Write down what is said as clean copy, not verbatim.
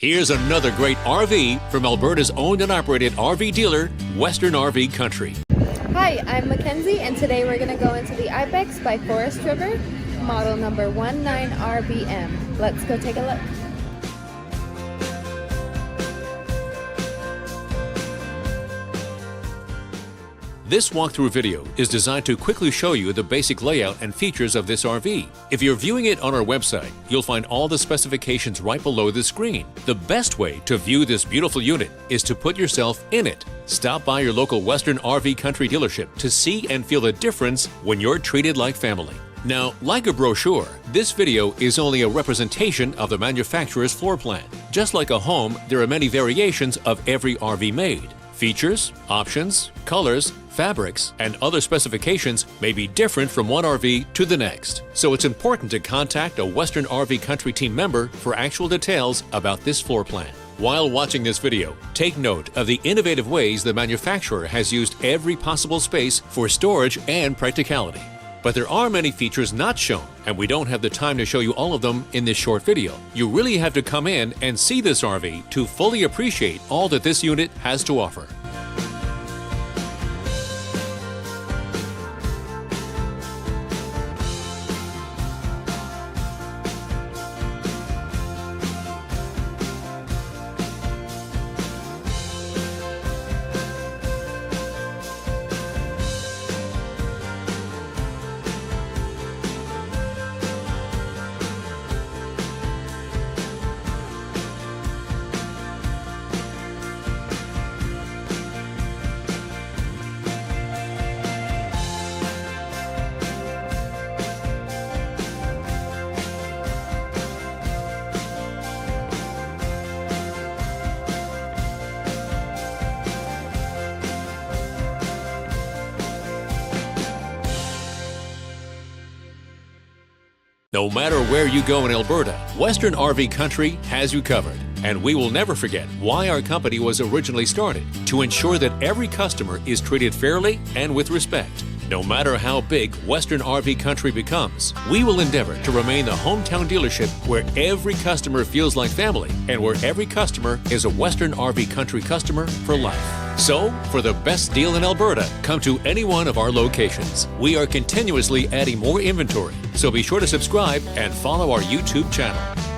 Here's another great RV from Alberta's owned and operated RV dealer, Western RV Country. Hi, I'm Mackenzie, and today we're going to go into the IBEX by Forest River, model number 19RBM. Let's go take a look. This walkthrough video is designed to quickly show you the basic layout and features of this RV. If you're viewing it on our website, you'll find all the specifications right below the screen. The best way to view this beautiful unit is to put yourself in it. Stop by your local Western RV Country dealership to see and feel the difference when you're treated like family. Now, like a brochure, this video is only a representation of the manufacturer's floor plan. Just like a home, there are many variations of every RV made. Features, options, colors, fabrics, and other specifications may be different from one RV to the next. So it's important to contact a Western RV Country team member for actual details about this floor plan. While watching this video, take note of the innovative ways the manufacturer has used every possible space for storage and practicality. But there are many features not shown, and we don't have the time to show you all of them in this short video. You really have to come in and see this RV to fully appreciate all that this unit has to offer. No matter where you go in Alberta, Western RV Country has you covered. And we will never forget why our company was originally started, to ensure that every customer is treated fairly and with respect. No matter how big Western RV Country becomes, we will endeavor to remain the hometown dealership where every customer feels like family and where every customer is a Western RV Country customer for life. So, for the best deal in Alberta, come to any one of our locations. We are continuously adding more inventory, so be sure to subscribe and follow our YouTube channel.